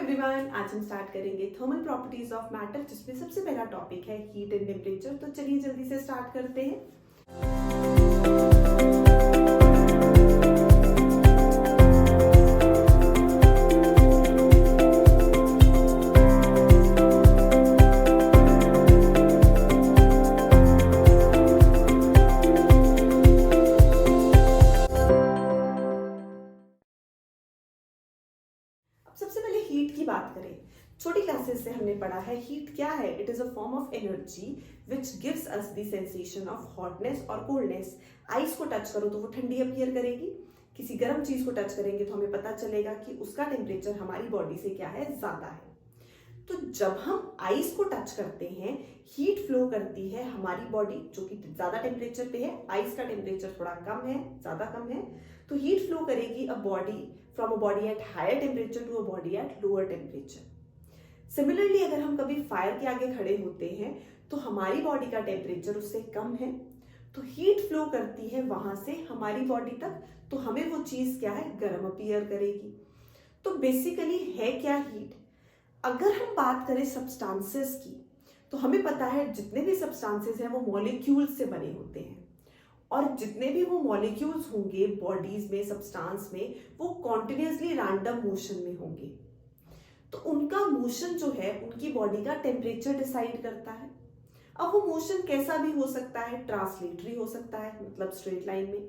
Everyone, आज हम start करेंगे थर्मल प्रॉपर्टीज ऑफ मैटर, जिसमें सबसे पहला टॉपिक है हीट एंड टेम्परेचर। तो चलिए जल्दी से स्टार्ट करते हैं। सबसे पहले हीट की बात करें। छोटी क्लासेस से हमने पढ़ा है हीट क्या है। It is a form of energy which gives us the sensation of hotness और कोल्डनेस। आइस को टच करो तो वो ठंडी अपीयर करेगी, किसी गर्म चीज को टच करेंगे तो हमें पता चलेगा कि उसका टेम्परेचर हमारी बॉडी से क्या है, ज्यादा है। तो जब हम आइस को टच करते हैं, हीट फ्लो करती है हमारी बॉडी, जो कि ज्यादा टेम्परेचर पे है। आइस का टेम्परेचर थोड़ा कम है, ज्यादा कम है, तो हीट फ्लो करेगी a body from a body at higher temperature to a body at lower temperature. Similarly अगर हम कभी फायर के आगे खड़े होते हैं तो हमारी बॉडी का टेम्परेचर उससे कम है, तो हीट फ्लो करती है वहां से हमारी बॉडी तक, तो हमें वो चीज क्या है, गर्म अपीयर करेगी। तो बेसिकली है क्या हीट। अगर हम बात करें सब्सटेंसेस की, तो हमें पता है जितने भी सब्सटेंसेस हैं वो मॉलिक्यूल्स से बने होते हैं, और जितने भी वो मॉलिक्यूल्स होंगे बॉडीज में, सब्सटेंस में, वो कॉन्टिन्यूसली रैंडम मोशन में होंगे। तो उनका मोशन जो है उनकी बॉडी का टेम्परेचर डिसाइड करता है। अब वो मोशन कैसा भी हो सकता है, ट्रांसलेटरी हो सकता है, मतलब स्ट्रेट लाइन में,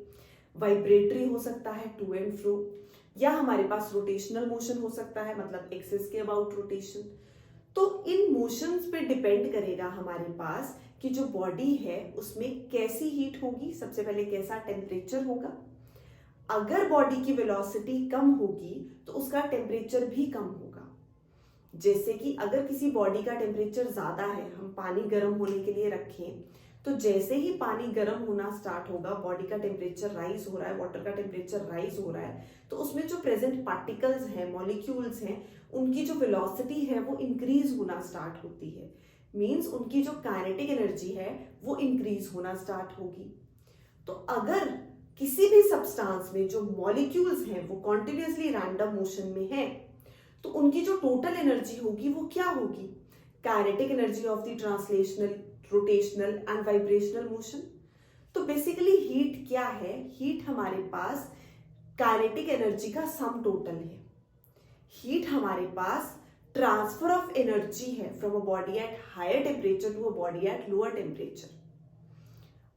वाइब्रेटरी हो सकता है, टू एंड फ्रो, या हमारे पास रोटेशनल मोशन हो सकता है, मतलब एक्सिस के अबाउट रोटेशन। तो इन मोशंस पे डिपेंड करेगा हमारे पास कि जो बॉडी है उसमें कैसी हीट होगी, सबसे पहले कैसा टेम्परेचर होगा। अगर बॉडी की वेलोसिटी कम होगी तो उसका टेम्परेचर भी कम होगा। जैसे कि अगर किसी बॉडी का टेम्परेचर ज्यादा है, हम पानी गर्म होने के लिए रखें, तो जैसे ही पानी गर्म होना स्टार्ट होगा, बॉडी का टेम्परेचर राइज हो रहा है, वाटर का टेम्परेचर राइज हो रहा है, तो उसमें जो प्रेजेंट पार्टिकल्स हैं, मॉलिक्यूल्स हैं, उनकी जो वेलोसिटी है वो इंक्रीज होना स्टार्ट होती है। मींस उनकी जो काइनेटिक एनर्जी है वो इंक्रीज होना स्टार्ट होगी। तो अगर किसी भी सब्सटेंस में जो मॉलिक्यूल्स हैं वो कॉन्टिन्यूसली रैंडम मोशन में है, तो उनकी जो टोटल एनर्जी होगी वो क्या होगी, kinetic energy of the translational, rotational and vibrational motion. तो बेसिकली हीट क्या है, हीट हमारे पास काइनेटिक एनर्जी का सम टोटल है। हीट हमारे पास ट्रांसफर ऑफ एनर्जी है from a body at higher temperature to a body at lower temperature.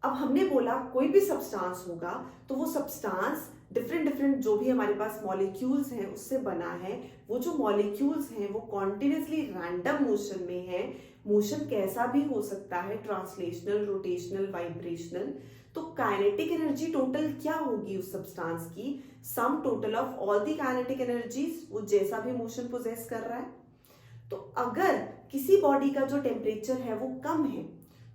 अब हमने बोला कोई भी सब्सटेंस होगा तो वो सब्सटेंस डिफरेंट जो भी हमारे पास मॉलिक्यूल्स हैं उससे बना है। वो जो मॉलिक्यूल्स हैं वो कॉन्टिन्यूसली रैंडम मोशन में है। मोशन कैसा भी हो सकता है, ट्रांसलेशनल, रोटेशनल, वाइब्रेशनल। तो काइनेटिक एनर्जी टोटल क्या होगी उस सब्सटेंस की, सम total of all the kinetic energies, वो जैसा भी मोशन पोजेस कर रहा है। तो अगर किसी बॉडी का जो टेम्परेचर है वो कम है,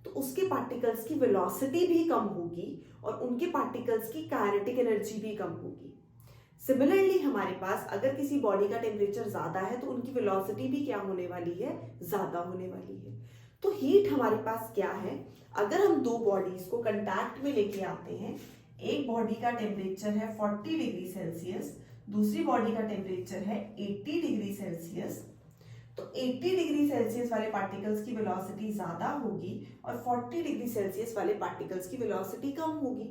तो उसके पार्टिकल्स की वेलोसिटी भी कम होगी और उनके पार्टिकल्स की काइनेटिक एनर्जी भी कम होगी। सिमिलरली हमारे पास अगर किसी बॉडी का टेम्परेचर ज्यादा है तो उनकी वेलोसिटी भी क्या होने वाली है, ज्यादा होने वाली है। तो हीट हमारे पास क्या है, अगर हम दो बॉडीज को कंटैक्ट में लेके आते हैं, एक बॉडी का टेम्परेचर है 40 डिग्री सेल्सियस, दूसरी बॉडी का टेम्परेचर है 80 डिग्री सेल्सियस, तो 80 डिग्री सेल्सियस वाले पार्टिकल्स की वेलोसिटी ज्यादा होगी और 40 डिग्री सेल्सियस वाले पार्टिकल्स की वेलोसिटी कम होगी।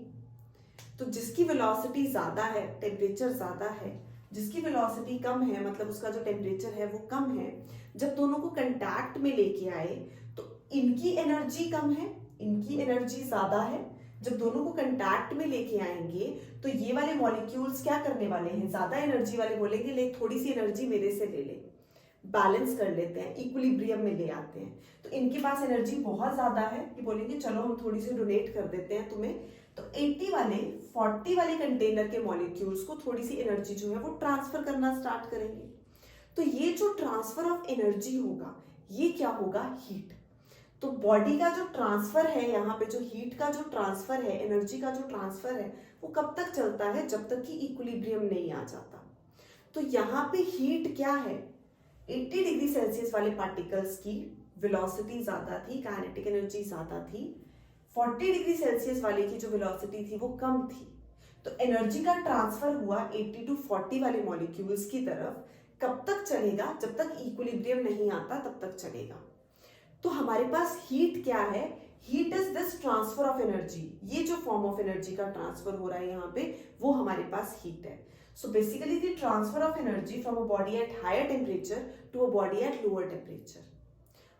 तो जिसकी वेलोसिटी ज्यादा है, टेम्परेचर ज्यादा है, जिसकी वेलोसिटी कम है, मतलब उसका जो टेम्परेचर है वो कम है, जब दोनों को कंटैक्ट में लेके आए तो इनकी एनर्जी कम है, इनकी एनर्जी ज्यादा है। जब दोनों को कंटैक्ट में लेके आएंगे तो ये वाले मॉलिक्यूल्स क्या करने वाले हैं, ज्यादा एनर्जी वाले बोलेंगे ले थोड़ी सी एनर्जी मेरे से ले ले, बैलेंस कर लेते हैं, इक्विलिब्रियम में ले आते हैं। तो इनके पास एनर्जी बहुत ज्यादा है, ये बोलेंगे चलो हम थोड़ी सी डोनेट कर देते हैं तुम्हें। तो 80 वाले 40 वाले कंटेनर के मॉलिक्यूल्स को थोड़ी सी एनर्जी जो है वो ट्रांसफर करना स्टार्ट करेंगे। तो ये जो ट्रांसफर ऑफ एनर्जी होगा ये क्या होगा, हीट। तो बॉडी का जो ट्रांसफर है, यहाँ पे जो हीट का जो ट्रांसफर है, एनर्जी का जो ट्रांसफर है, वो कब तक चलता है, जब तक कि इक्विलिब्रियम नहीं आ जाता। तो यहाँ पे हीट क्या है, 80 डिग्री सेल्सियस वाले पार्टिकल्स की वेलोसिटी ज्यादा थी, काइनेटिक एनर्जी ज्यादा थी। 40 डिग्री सेल्सियस वाले की जो वेलोसिटी थी वो कम थी। तो एनर्जी का ट्रांसफर हुआ 80 टू 40 वाले मॉलिक्यूल्स की तरफ, कब तक चलेगा? जब तक इक्विलिब्रियम नहीं आता तब तक चलेगा। तो हमारे पास हीट क्या है? Heat is this transfer of energy. ये जो फॉर्म ऑफ एनर्जी का ट्रांसफर हो रहा है यहाँ पे, वो हमारे पास हीट है। So basically the transfer of energy from a body at higher temperature to a body at lower temperature.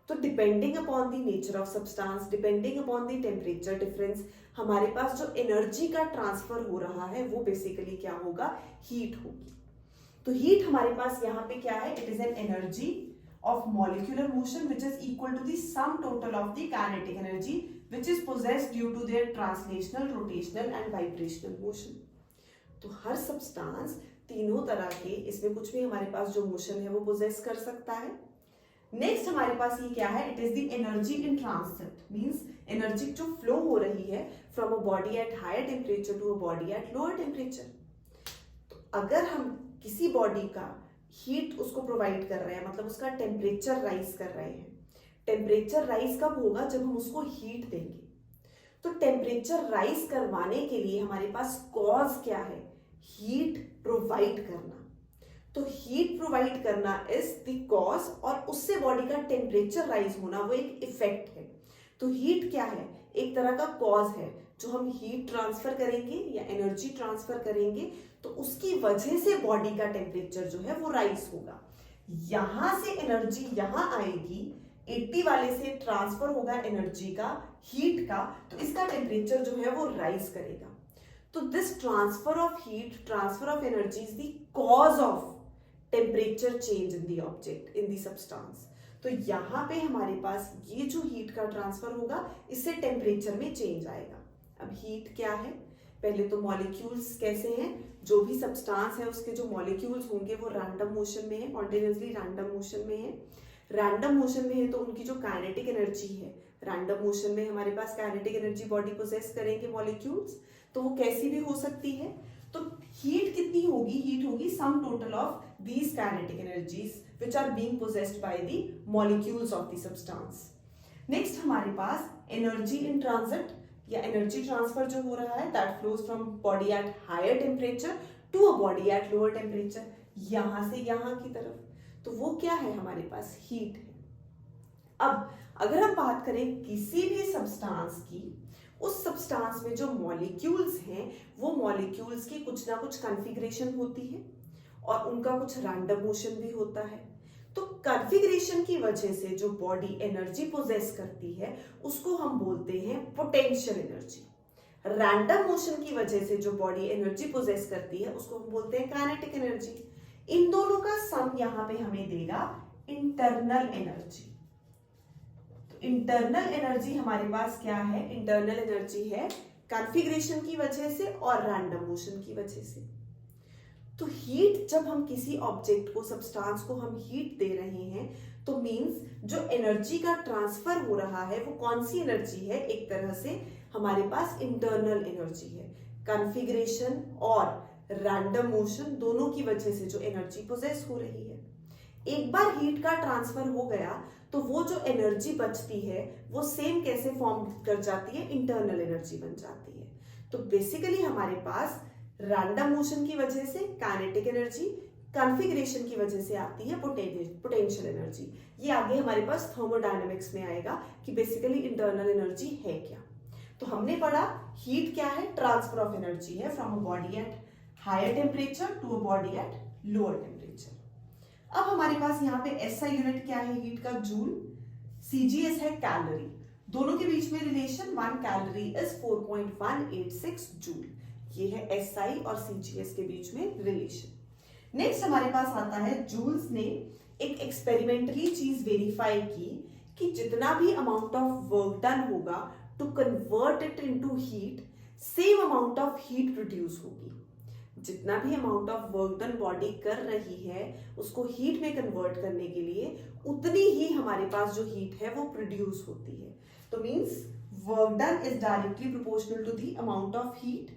तो depending upon the nature of substance, depending upon the temperature difference, हमारे पास जो एनर्जी का transfer हो रहा है वो basically क्या होगा? हीट होगी। तो हीट हमारे पास यहाँ पे क्या है? It is an energy of molecular motion which is equal to the sum total of the kinetic energy which is possessed due to their translational, rotational and vibrational motion। तो हर substance तीनों तरह के, इसमें कुछ भी हमारे पास जो मोशन है वो पोजेस कर सकता है। नेक्स्ट हमारे पास ये क्या है? It is the energy in transit, means energy जो फ्लो हो रही है from a body at higher temperature to a body at lower temperature. तो अगर हम किसी बॉडी का हीट उसको प्रोवाइड कर रहे हैं, मतलब उसका टेम्परेचर राइज कर रहे हैं। टेम्परेचर राइज कब होगा? जब हम उसको हीट देंगे। तो टेम्परेचर राइज करवाने के लिए हमारे पास कॉज क्या है? हीट प्रोवाइड करना। तो हीट प्रोवाइड करना इज द कॉज, और उससे बॉडी का टेम्परेचर राइज होना वो एक इफेक्ट है। तो हीट क्या है? एक तरह का कॉज है। जो हम हीट ट्रांसफर करेंगे या एनर्जी ट्रांसफर करेंगे तो उसकी वजह से बॉडी का टेम्परेचर जो है वो राइज होगा। यहां से एनर्जी यहां आएगी, 80 वाले से ट्रांसफर होगा एनर्जी का, हीट का, तो इसका टेम्परेचर जो है वो राइज करेगा। तो this transfer of heat, transfer of energy is the cause of temperature change in the object, in the substance. तो यहां पे हमारे पास ये जो हीट का ट्रांसफर होगा, इससे टेम्परेचर में चेंज आएगा। अब हीट क्या है? पहले तो मॉलिक्यूल्स कैसे हैं? जो भी सब्सटेंस है उसके जो मॉलिक्यूल्स होंगे वो रैंडम मोशन में है, कॉन्टिन्यूसली रैंडम मोशन में है। रैंडम मोशन में है तो उनकी जो काइनेटिक एनर्जी है, रैंडम मोशन में हमारे पास काइनेटिक एनर्जी बॉडी पोजेस करेंगे मॉलिक्यूल्स, तो वो कैसी भी हो सकती है। तो हीट कितनी होगी? हीट होगी sum total of these kinetic energies which are being possessed by the molecules of the substance. Next हमारे पास एनर्जी इन ट्रांजिट या एनर्जी ट्रांसफर जो हो रहा है, that flows from body at higher temperature to a body at lower temperature, यहां से यहां की तरफ। तो वो क्या है? हमारे पास हीट है। अब अगर हम बात करें किसी भी सब्सटेंस की, उस सब्सटेंस में जो मॉलिक्यूल्स हैं वो मॉलिक्यूल्स की कुछ ना कुछ कॉन्फ़िगरेशन होती है और उनका कुछ रैंडम मोशन भी होता है। तो कॉन्फ़िगरेशन की वजह से जो बॉडी एनर्जी पोजेस करती है उसको हम बोलते हैं पोटेंशियल एनर्जी। रैंडम मोशन की वजह से जो बॉडी एनर्जी पोजेस करती है उसको हम बोलते हैं काइनेटिक एनर्जी। इन दोनों का सम यहां पे हमें देगा इंटरनल एनर्जी। तो इंटरनल एनर्जी हमारे पास क्या है? इंटरनल एनर्जी है कॉन्फ़िगरेशन की वजह से और रैंडम मोशन की वजह से। तो हीट, जब हम किसी ऑब्जेक्ट को, सब्सटेंस को हम हीट दे रहे हैं तो मींस जो एनर्जी का ट्रांसफर हो रहा है वो कौन सी एनर्जी है? एक तरह से हमारे पास इंटरनल एनर्जी है। कॉन्फ़िगरेशन और रैंडम मोशन दोनों की वजह से जो एनर्जी पोजेस हो रही है। एक बार हीट का ट्रांसफर हो गया तो वो जो एनर्जी बचती है वो सेम कैसे फॉर्म कर जाती है? इंटरनल एनर्जी बन जाती है। तो बेसिकली हमारे पास रैंडम मोशन की वजह से काइनेटिक एनर्जी, कॉन्फ़िगरेशन की वजह से आती है पोटेंशियल एनर्जी। ये आगे हमारे पास थर्मोडायनेमिक्स में आएगा कि बेसिकली इंटरनल एनर्जी है क्या। तो हमने पढ़ा हीट क्या है? ट्रांसफर ऑफ एनर्जी है from a body at higher temperature to a body at lower temperature. अब हमारे पास यहाँ पे एसआई यूनिट क्या है हीट का? जूल। सीजीएस है कैलोरी। दोनों के बीच में रिलेशन 1 कैलोरी इज 4.186 जूल। ये है एसआई और सीजीएस के बीच में रिलेशन। नेक्स्ट हमारे पास आता है जूल्स ने एक एक्सपेरिमेंटली चीज वेरीफाई की कि जितना भी अमाउंट ऑफ वर्क डन होगा to convert it into heat, same amount of heat produce होगी। जितना भी amount of work done body कर रही है उसको हीट में कन्वर्ट करने के लिए उतनी ही हमारे पास जो हीट है वो प्रोड्यूस होती है। तो means work done is directly proportional to the amount of heat.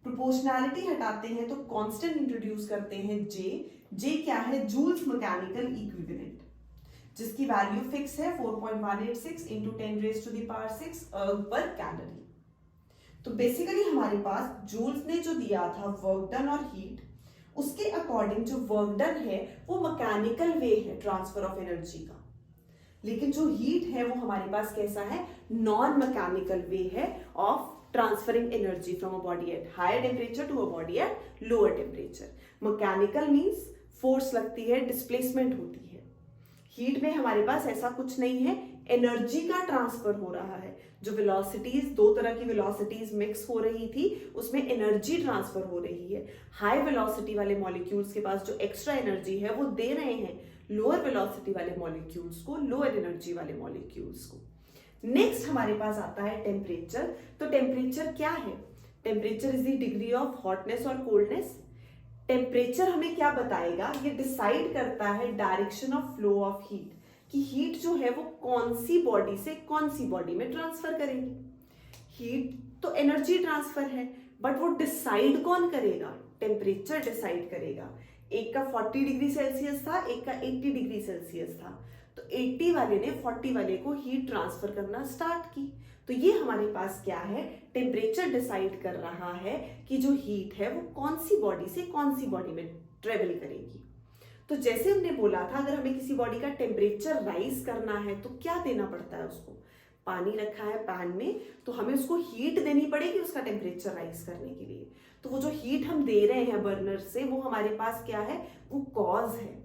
Proportionality हटाते हैं तो कांस्टेंट इंट्रोड्यूस करते हैं जे। जे क्या है? जूल्स मैकेनिकल इक्विवेलेंट, जिसकी वैल्यू फिक्स है 4.186 इंटू 10⁻⁶ पर कैलोरी। तो बेसिकली हमारे पास जूल्स ने जो दिया था वर्क डन और हीट, उसके अकॉर्डिंग जो वर्क डन है वो मैकेनिकल वे है ट्रांसफर ऑफ एनर्जी का, लेकिन जो हीट है वो हमारे पास कैसा है, नॉन मैकेनिकल वे है of transferring energy from a body at higher temperature to a body at lower temperature. Mechanical means force लगती है, डिस्प्लेसमेंट होती है। हीट में हमारे पास ऐसा कुछ नहीं है, एनर्जी का ट्रांसफर हो रहा है। जो वेलोसिटीज, दो तरह की वेलोसिटीज मिक्स हो रही थी, उसमें एनर्जी ट्रांसफर हो रही है। हाई वेलोसिटी वाले मॉलिक्यूल्स के पास जो एक्स्ट्रा एनर्जी है वो दे रहे हैं लोअर वेलोसिटी वाले मॉलिक्यूल्स को, लोअर एनर्जी वाले मॉलिक्यूल्स को। नेक्स्ट हमारे पास आता है टेम्परेचर। तो टेम्परेचर क्या है? Temperature is the degree of hotness और कोल्डनेस। टेम्परेचर हमें क्या बताएगा, ये डिसाइड करता है direction of flow of heat, कि हीट जो है वो कौन सी बॉडी से कौन सी बॉडी में ट्रांसफर करेगी। हीट तो एनर्जी ट्रांसफर है, बट वो डिसाइड कौन करेगा, टेम्परेचर डिसाइड करेगा। एक का 40 डिग्री सेल्सियस था, एक का 80 डिग्री सेल्सियस था, तो 80 वाले ने 40 वाले को हीट ट्रांसफर करना स्टार्ट की। तो ये हमारे पास क्या है, टेम्परेचर डिसाइड कर रहा है कि जो हीट है वो कौन सी बॉडी से कौन सी बॉडी में ट्रेवल करेगी। तो जैसे हमने बोला था, अगर हमें किसी बॉडी का टेम्परेचर राइज करना है तो क्या देना पड़ता है उसको, पानी रखा है पैन में, तो हमें उसको हीट देनी पड़ेगी उसका टेम्परेचर राइज करने के लिए। तो वो जो हीट हम दे रहे हैं बर्नर से, वो हमारे पास क्या है, वो कॉज है।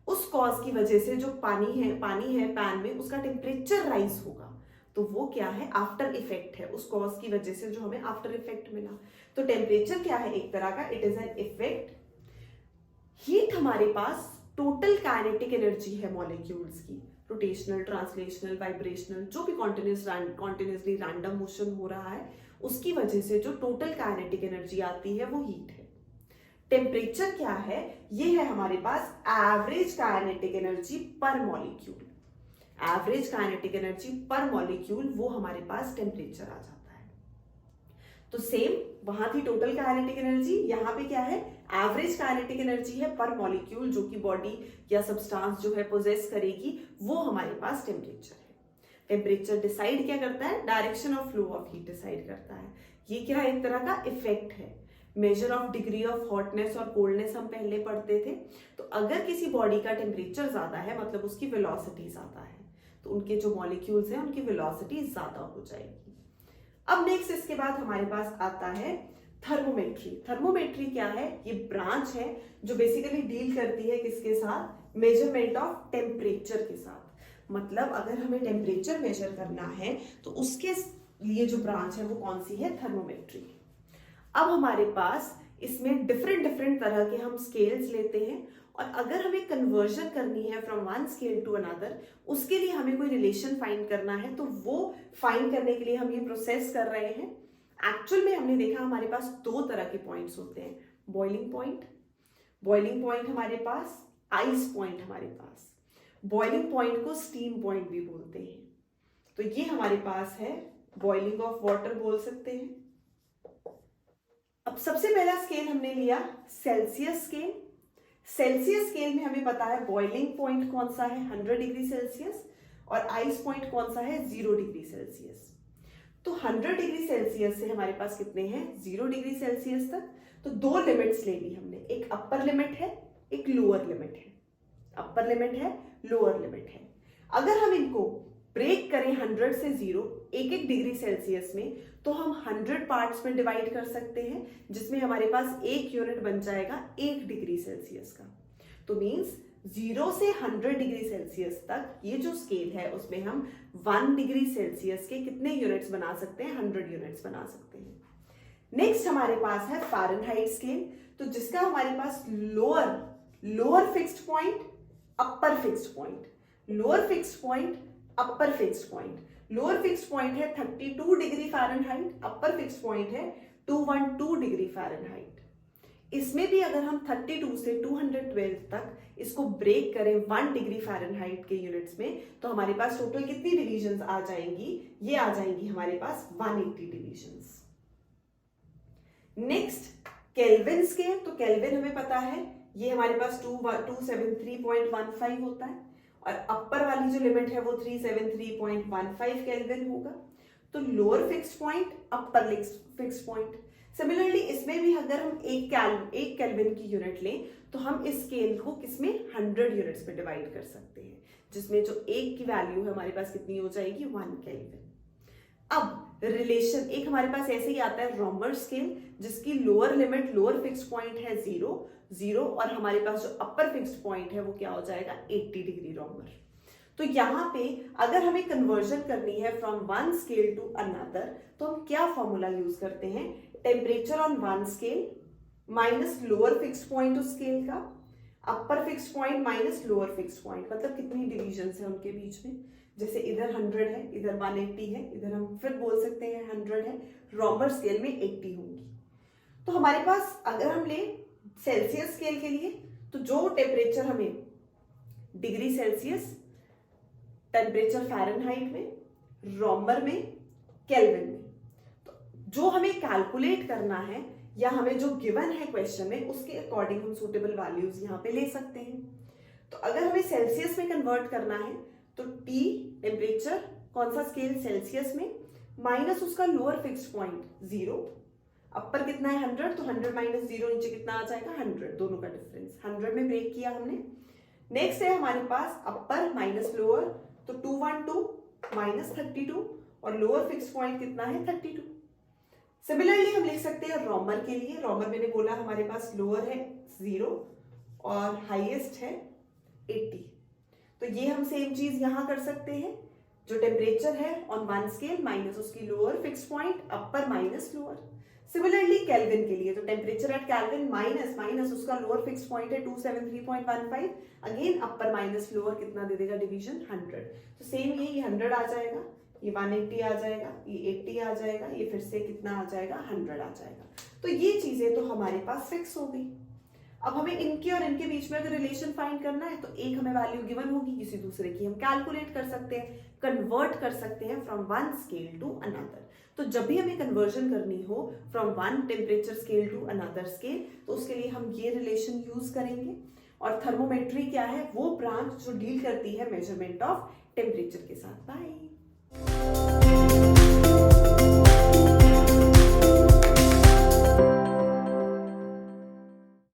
उस कॉज की वजह से जो पानी है पैन में, उसका टेम्परेचर राइज होगा। तो वो क्या है, आफ्टर इफेक्ट है उस कॉज की वजह से जो हमें आफ्टर इफेक्ट मिला। तो टेम्परेचर क्या है, एक तरह का it is an effect. Heat हमारे पास टोटल काइनेटिक एनर्जी है मॉलिक्यूल्स की, रोटेशनल, ट्रांसलेशनल, वाइब्रेशनल, जो भी कॉन्टिन्यूसली रैंडम मोशन हो रहा है, उसकी वजह से जो टोटल काइनेटिक एनर्जी आती है वो हीट है। टेम्परेचर क्या है, ये है हमारे पास एवरेज काइनेटिक एनर्जी पर मॉलिक्यूल। एवरेज काइनेटिक एनर्जी पर मॉलिक्यूल, वो हमारे पास टेम्परेचर आ जाता है। तो सेम वहां थी टोटल काइनेटिक एनर्जी, यहाँ पे क्या है, एवरेज काइनेटिक एनर्जी है पर मॉलिक्यूल, जो कि बॉडी या सब्सटेंस जो है पोजेस करेगी, वो हमारे पास टेम्परेचर है। टेम्परेचर डिसाइड क्या करता है, direction of flow of heat decide करता है। ये क्या है, एक तरह का इफेक्ट है। Measure of degree of hotness और कोल्डनेस हम पहले पढ़ते थे। तो अगर किसी बॉडी का टेम्परेचर ज्यादा है, मतलब उसकी वेलोसिटी ज्यादा है, तो उनके जो मॉलिक्यूल्स हैं उनकी वेलोसिटी ज्यादा हो जाएगी। अब नेक्स्ट इसके बाद हमारे पास आता है थर्मोमेट्री। थर्मोमेट्री क्या है, ये ब्रांच है जो बेसिकली डील करती है किसके साथ, मेजरमेंट ऑफ टेम्परेचर के साथ। मतलब अगर हमें टेम्परेचर मेजर करना है तो उसके लिए जो ब्रांच है वो कौन सी है, थर्मोमेट्री। अब हमारे पास इसमें डिफरेंट तरह के हम स्केल्स लेते हैं, और अगर हमें कन्वर्जन करनी है from one scale to another, उसके लिए हमें कोई रिलेशन फाइंड करना है, तो वो फाइंड करने के लिए हम ये प्रोसेस कर रहे हैं। एक्चुअल में हमने देखा हमारे पास दो तरह के पॉइंट्स होते हैं, बॉइलिंग पॉइंट हमारे पास, आइस पॉइंट हमारे पास। बॉइलिंग पॉइंट को स्टीम पॉइंट भी बोलते हैं। तो ये हमारे पास है, बॉइलिंग ऑफ वाटर बोल सकते हैं। अब सबसे पहला स्केल हमने लिया सेल्सियस स्केल। सेल्सियस स्केल में हमें पता है बॉइलिंग पॉइंट कौन सा है, 100 डिग्री सेल्सियस, और आइस पॉइंट कौन सा है, 0 डिग्री सेल्सियस। तो 100 डिग्री सेल्सियस से हमारे पास कितने हैं, 0 डिग्री सेल्सियस तक। तो दो लिमिट्स ले ली हमने, एक अपर लिमिट है, एक लोअर लिमिट है। अपर लिमिट है, लोअर लिमिट है। अगर हम इनको ब्रेक करें 100 से 0, एक डिग्री सेल्सियस में, तो हम 100 पार्ट्स में डिवाइड कर सकते हैं, जिसमें हमारे पास एक यूनिट बन जाएगा 1 डिग्री सेल्सियस का। तो मींस 0 से 100 डिग्री सेल्सियस तक ये जो स्केल है, उसमें हम 1 डिग्री सेल्सियस के कितने यूनिट्स बना सकते हैं, 100 यूनिट्स बना सकते हैं। नेक्स्ट हमारे पास है फ़ारेनहाइट स्केल, तो जिसका हमारे पास lower fixed point, upper fixed point, lower fixed point, upper fixed point. Lower fixed point है 32 degree Fahrenheit, upper fixed point है 212 डिग्री फ़ारेनहाइट। इसमें भी अगर हम 32 से 212 तक इसको ब्रेक करें 1 डिग्री फ़ारेनहाइट के यूनिट्स में, तो हमारे पास टोटल कितनी डिवीजन्स आ जाएंगी, ये आ जाएंगी हमारे पास 180 डिवीजन्स। Next kelvin scale. तो केल्विन हमें पता है ये हमारे पास 273.15 होता है, और अपर वाली जो लिमिट है वो 373.15 केल्विन होगा। तो lower fixed point, upper fixed point, similarly इसमें भी अगर हम एक केल्विन की यूनिट लें तो हम इस स्केल को किसमें 100 यूनिट्स में डिवाइड कर सकते हैं, जिसमें जो एक की वैल्यू है हमारे पास कितनी हो जाएगी 1 केल्विन। अब रिलेशन एक हमारे पास ऐसे ही आता है रोमर स्केल, जिसकी lower limit lower fixed point है 0 और हमारे पास जो अपर फिक्स्ड पॉइंट है वो क्या हो जाएगा 80 डिग्री रोमर। तो यहाँ पे अगर हमें कन्वर्जन करनी है from one scale to another तो हम क्या फॉर्मूला यूज करते हैं, temperature on one scale minus lower fixed point उस स्केल का, upper fixed point minus lower fixed point, मतलब कितनी डिवीजन है उनके बीच में। जैसे इधर 100 है, इधर 180 है, इधर हम फिर बोल सकते हैं 100 है, रोमर स्केल में 80 होंगी। तो हमारे पास अगर हम ले सेल्सियस स्केल के लिए तो जो टेम्परेचर हमें डिग्री सेल्सियस, टेम्परेचर फ़ारेनहाइट में, रोमर में, केल्विन में, तो जो हमें कैलकुलेट करना है या हमें जो गिवन है क्वेश्चन में उसके अकॉर्डिंग हम सूटेबल वैल्यूज यहाँ पे ले सकते हैं। तो अगर हमें सेल्सियस में कन्वर्ट करना है तो T टेम्परेचर कौन सा स्केल सेल्सियस में माइनस उसका लोअर फिक्स्ड पॉइंट 0, अपर कितना है 100 तो 100 माइनस 0 नीचे कितना आ जाएगा 100, दोनों का डिफरेंस 100 में ब्रेक किया हमने। नेक्स्ट है हमारे पास अपर माइनस लोअर, तो 212 माइनस 32 और लोअर फिक्स्ड पॉइंट कितना है 32। सिमिलरली हम लिख सकते हैं रोमर के लिए, रोमर मैंने बोला हमारे पास लोअर है 0 और हाईएस्ट है 80, तो ये हम सेम चीज यहां कर सकते हैं, जो टेम्परेचर है ऑन वन स्केल माइनस उसकी लोअर फिक्स्ड पॉइंट, अपर माइनस लोअर। सिमिलरली केल्विन के लिए तो टेम्परेचर एट केल्विन माइनस उसका लोअर फिक्स्ड पॉइंट है 273.15, अगेन अपर माइनस लोअर कितना दे देगा डिवीजन 100, तो सेम ये 100 आ जाएगा, ये 180 आ जाएगा, ये 80 आ जाएगा, ये फिर से कितना आ जाएगा 100 आ जाएगा। तो ये चीजें तो हमारे पास फिक्स हो गई। अब हमें इनके और इनके बीच में अगर रिलेशन फाइंड करना है तो एक हमें वैल्यू गिवन होगी, किसी दूसरे की हम कैलकुलेट कर सकते हैं, कन्वर्ट कर सकते हैं from one scale to another. तो जब भी हमें कन्वर्जन करनी हो from one temperature scale to another scale तो उसके लिए हम ये रिलेशन यूज करेंगे। और थर्मोमेट्री क्या है, वो ब्रांच जो डील करती है मेजरमेंट ऑफ टेम्परेचर के साथ। बाय।